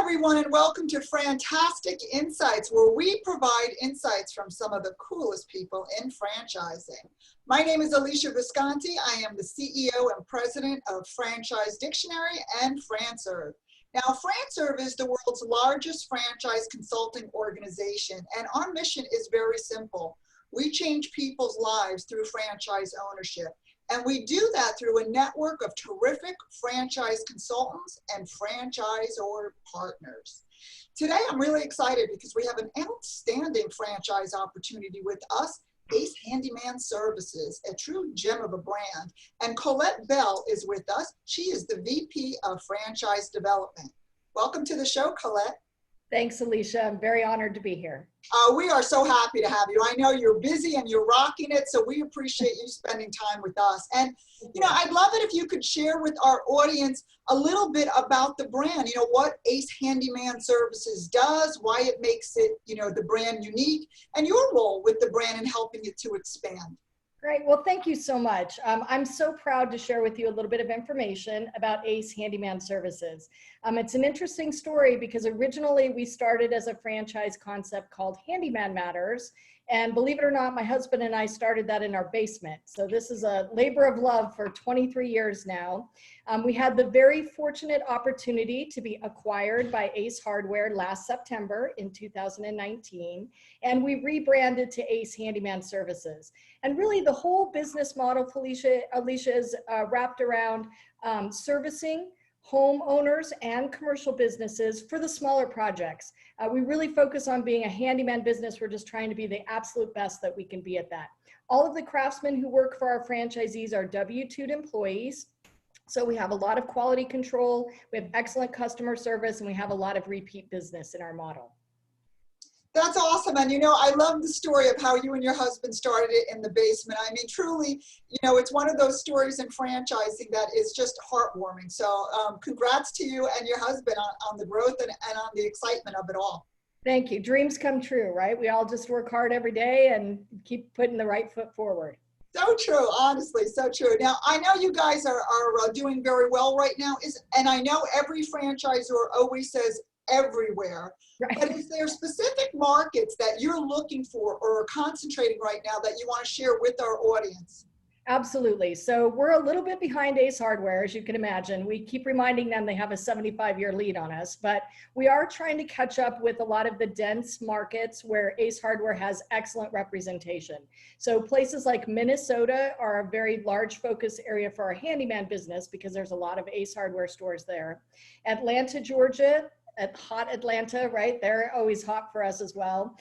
everyone, and welcome to FranTastic InSights, where we provide insights from some of the coolest people in franchising. My name is Alesia Visconti. I am the CEO and president of Franchise Dictionary and FranServe. Now, FranServe is the world's largest franchise consulting organization, and our mission is very simple. We change people's lives through franchise ownership. And we do that through a network of terrific franchise consultants and franchisor partners. Today, I'm really excited because we have an outstanding franchise opportunity with us, Ace Handyman Services, a true gem of a brand. And Colette Bell is with us. She is the VP of Franchise Development. Welcome to the show, Colette. Thanks, Alesia. I'm very honored to be here. We are so happy to have you. I know you're busy and you're rocking it, so we appreciate you spending time with us. And, you know, I'd love it if you could share with our audience a little bit about the brand, you know, what Ace Handyman Services does, why it makes it, you know, the brand unique, and your role with the brand in helping it to expand. Great. Well, thank you so much. I'm so proud to share with you a little bit of information about Ace Handyman Services. It's an interesting story because originally we started as a franchise concept called Handyman Matters. And believe it or not, my husband and I started that in our basement. So this is a labor of love for 23 years now. We had the very fortunate opportunity to be acquired by Ace Hardware last September in 2019. And we rebranded to Ace Handyman Services. And really the whole business model, Alicia, is wrapped around servicing homeowners and commercial businesses for the smaller projects. We really focus on being a handyman business. We're just trying to be the absolute best that we can be at that. All of the craftsmen who work for our franchisees are W-2'd employees. So we have a lot of quality control, we have excellent customer service, and we have a lot of repeat business in our model. That's awesome. And, you know, I love the story of how you and your husband started it in the basement. I mean, truly, you know, it's one of those stories in franchising that is just heartwarming. So congrats to you and your husband on the growth and on the excitement of it all. Thank you. Dreams come true, right? We all just work hard every day and keep putting the right foot forward. So true, honestly, so true. Now, I know you guys are doing very well right now, and I know every franchisor always says everywhere. Right. But is there specific markets that you're looking for or are concentrating right now that you want to share with our audience? Absolutely. So we're a little bit behind Ace Hardware, as you can imagine. We keep reminding them they have a 75-year lead on us, but we are trying to catch up with a lot of the dense markets where Ace Hardware has excellent representation. So places like Minnesota are a very large focus area for our handyman business because there's a lot of Ace Hardware stores there. Atlanta, Georgia, at hot Atlanta, right? They're always hot for us as well.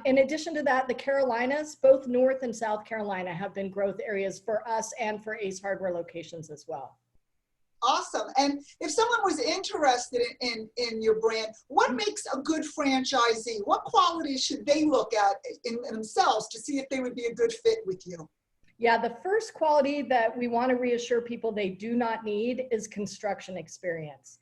In addition to that, the Carolinas, both North and South Carolina have been growth areas for us and for Ace Hardware locations as well. Awesome. And if someone was interested in your brand, what makes a good franchisee? What qualities should they look at in themselves to see if they would be a good fit with you? Yeah, the first quality that we want to reassure people they do not need is construction experience.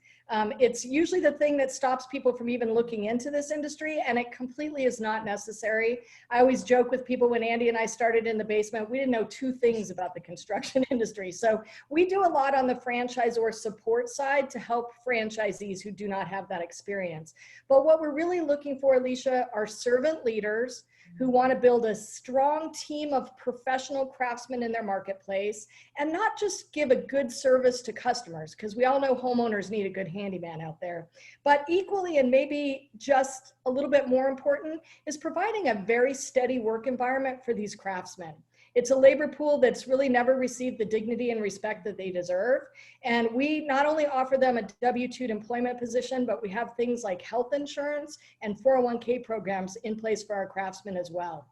It's usually the thing that stops people from even looking into this industry, and it completely is not necessary. I always joke with people when Andy and I started in the basement, we didn't know two things about the construction industry. So we do a lot on the franchisor support side to help franchisees who do not have that experience. But what we're really looking for, Alesia, are servant leaders who want to build a strong team of professional craftsmen in their marketplace and not just give a good service to customers, because we all know homeowners need a good handyman out there, but equally and maybe just a little bit more important is providing a very steady work environment for these craftsmen. It's a labor pool that's really never received the dignity and respect that they deserve. And we not only offer them a W-2 employment position, but we have things like health insurance and 401k programs in place for our craftsmen as well.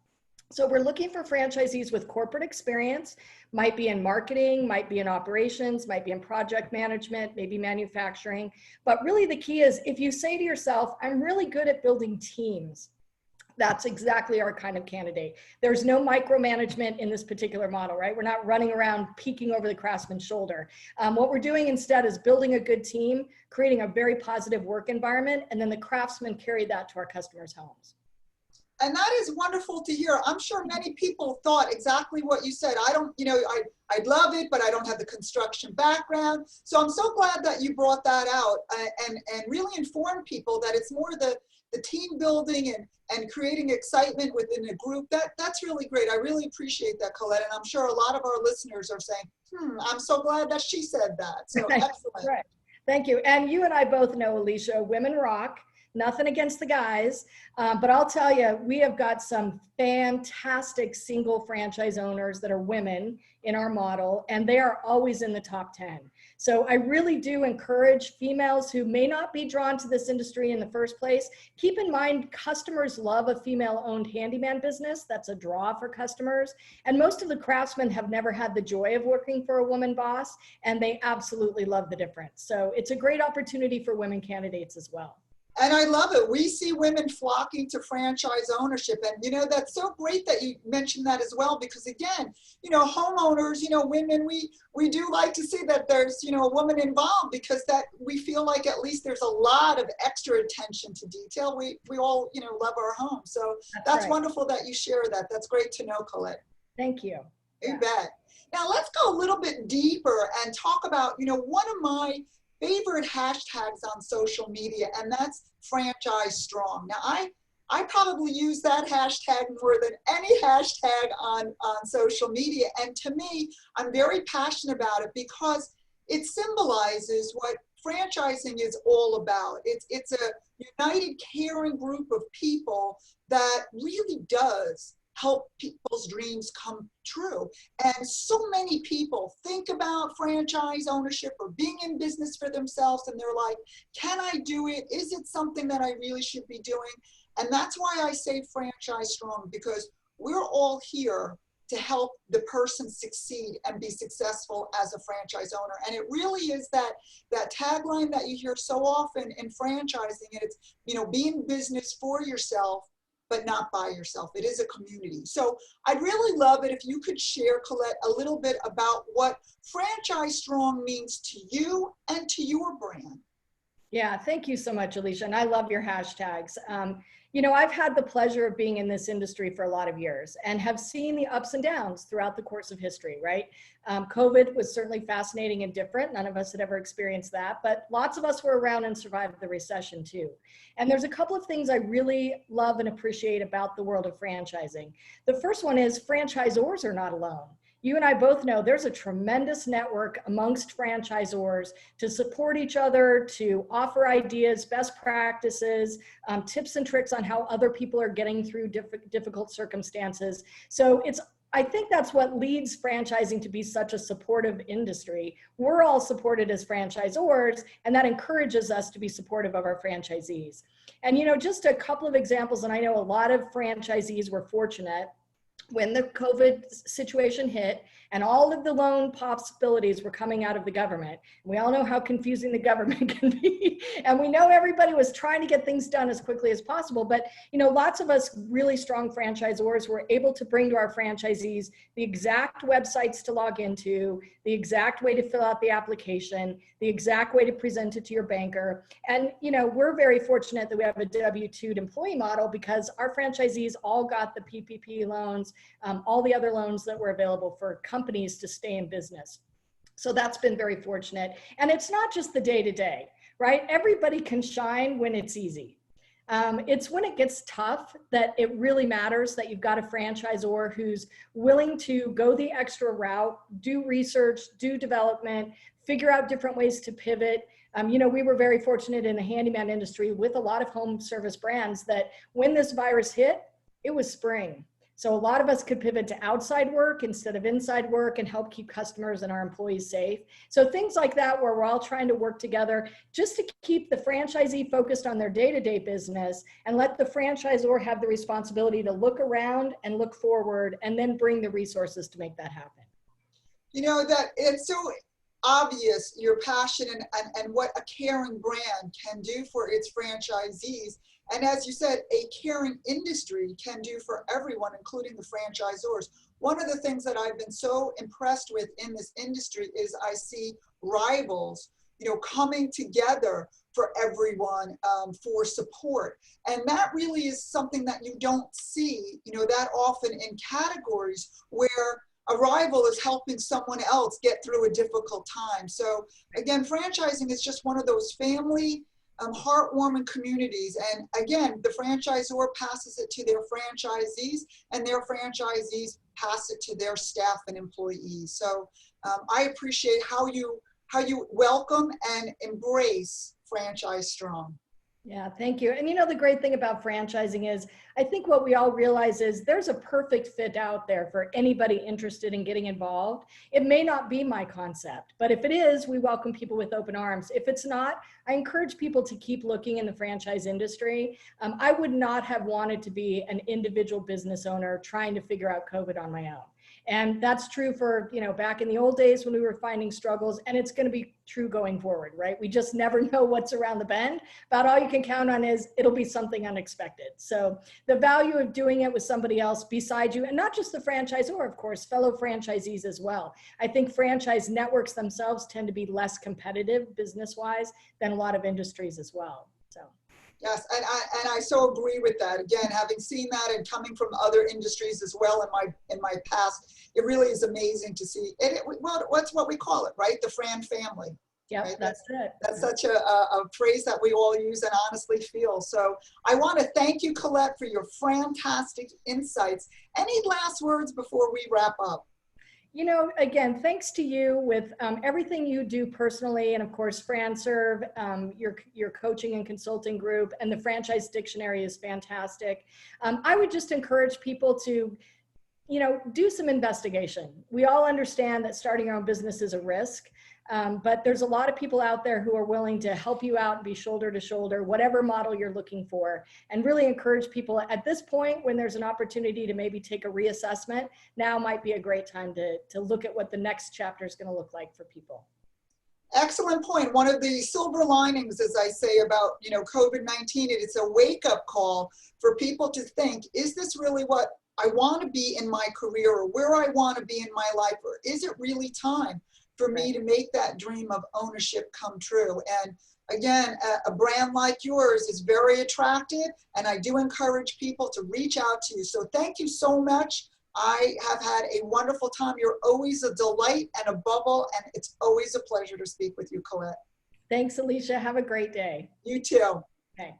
So we're looking for franchisees with corporate experience, might be in marketing, might be in operations, might be in project management, maybe manufacturing. But really the key is if you say to yourself, I'm really good at building teams, that's exactly our kind of candidate. There's no micromanagement in this particular model, right? We're not running around peeking over the craftsman's shoulder. What we're doing instead is building a good team, creating a very positive work environment, and then the craftsmen carry that to our customers' homes. And that is wonderful to hear. I'm sure many people thought exactly what you said. I don't, I'd love it, but I don't have the construction background. So I'm so glad that you brought that out and really informed people that it's more the team building and creating excitement within a group. That's really great. I really appreciate that, Colette. And I'm sure a lot of our listeners are saying, I'm so glad that she said that. So excellent. Right. Thank you. And you and I both know, Alesia, women rock. Nothing against the guys, but I'll tell you, we have got some fantastic single franchise owners that are women in our model, and they are always in the top 10. So I really do encourage females who may not be drawn to this industry in the first place. Keep in mind, customers love a female-owned handyman business. That's a draw for customers. And most of the craftsmen have never had the joy of working for a woman boss, and they absolutely love the difference. So it's a great opportunity for women candidates as well. And I love it. We see women flocking to franchise ownership. And, that's so great that you mentioned that as well, because again, homeowners, women, we do like to see that there's, a woman involved, because that we feel like at least there's a lot of extra attention to detail. We all, love our home. So that's right. Wonderful that you share that. That's great to know, Colette. Thank you. You bet. Now let's go a little bit deeper and talk about, one of my favorite hashtags on social media, and that's franchise strong. Now, I probably use that hashtag more than any hashtag on social media, and to me, I'm very passionate about it because it symbolizes what franchising is all about. It's a united, caring group of people that really does help people's dreams come true. And so many people think about franchise ownership or being in business for themselves, and they're like, can I do it? Is it something that I really should be doing? And that's why I say franchise strong, because we're all here to help the person succeed and be successful as a franchise owner. And it really is that tagline that you hear so often in franchising, and it's, be in business for yourself, but not by yourself. It is a community. So I'd really love it if you could share, Colette, a little bit about what Franchise Strong means to you and to your brand. Yeah, thank you so much, Alesia. And I love your hashtags. I've had the pleasure of being in this industry for a lot of years and have seen the ups and downs throughout the course of history, right? COVID was certainly fascinating and different. None of us had ever experienced that, but lots of us were around and survived the recession too. And there's a couple of things I really love and appreciate about the world of franchising. The first one is franchisors are not alone. You and I both know there's a tremendous network amongst franchisors to support each other, to offer ideas, best practices, tips and tricks on how other people are getting through difficult circumstances. So I think that's what leads franchising to be such a supportive industry. We're all supported as franchisors, and that encourages us to be supportive of our franchisees. And just a couple of examples, and I know a lot of franchisees were fortunate when the COVID situation hit and all of the loan possibilities were coming out of the government. We all know how confusing the government can be. And we know everybody was trying to get things done as quickly as possible. But, lots of us really strong franchisors were able to bring to our franchisees the exact websites to log into, the exact way to fill out the application, the exact way to present it to your banker. And, we're very fortunate that we have a W-2 employee model because our franchisees all got the PPP loans, all the other loans that were available for companies to stay in business. So that's been very fortunate. And it's not just the day-to-day, right? Everybody can shine when it's easy. It's when it gets tough that it really matters that you've got a franchisor who's willing to go the extra route, do research, do development, figure out different ways to pivot. We were very fortunate in the handyman industry with a lot of home service brands that when this virus hit, it was spring. So a lot of us could pivot to outside work instead of inside work and help keep customers and our employees safe. So things like that where we're all trying to work together just to keep the franchisee focused on their day-to-day business and let the franchisor have the responsibility to look around and look forward and then bring the resources to make that happen. That it's so obvious your passion and what a caring brand can do for its franchisees. And as you said, a caring industry can do for everyone, including the franchisors. One of the things that I've been so impressed with in this industry is I see rivals, coming together for everyone for support. And that really is something that you don't see, that often in categories where a rival is helping someone else get through a difficult time. So again, franchising is just one of those family heartwarming communities. And again, the franchisor passes it to their franchisees, and their franchisees pass it to their staff and employees. So I appreciate how you welcome and embrace Franchise Strong. Yeah, thank you. And the great thing about franchising is, I think what we all realize is there's a perfect fit out there for anybody interested in getting involved. It may not be my concept, but if it is, we welcome people with open arms. If it's not, I encourage people to keep looking in the franchise industry. I would not have wanted to be an individual business owner trying to figure out COVID on my own. And that's true for, back in the old days when we were finding struggles, and it's going to be true going forward, right? We just never know what's around the bend, but all you can count on is it'll be something unexpected. So the value of doing it with somebody else beside you, and not just the franchisor, of course, fellow franchisees as well. I think franchise networks themselves tend to be less competitive business-wise than a lot of industries as well. So. Yes, and I so agree with that. Again, having seen that and coming from other industries as well in my past, it really is amazing to see. Well, what's what we call it, right? The Fran family. Yeah, right? that's it. That's such a phrase that we all use and honestly feel. So I want to thank you, Colette, for your FranTastic insights. Any last words before we wrap up? Again, thanks to you with everything you do personally, and of course, FranServe, your coaching and consulting group, and the Franchise Dictionary is fantastic. I would just encourage people to, do some investigation. We all understand that starting your own business is a risk, but there's a lot of people out there who are willing to help you out and be shoulder to shoulder, whatever model you're looking for, and really encourage people at this point when there's an opportunity to maybe take a reassessment. Now might be a great time to look at what the next chapter is going to look like for people. Excellent point. One of the silver linings, as I say, about COVID-19, it's a wake-up call for people to think, is this really what I want to be in my career, or where I want to be in my life, or is it really time for me to make that dream of ownership come true? And again, a brand like yours is very attractive, and I do encourage people to reach out to you. So thank you so much. I have had a wonderful time. You're always a delight and a bubble, and it's always a pleasure to speak with you, Colette. Thanks, Alesia. Have a great day. You too. Okay.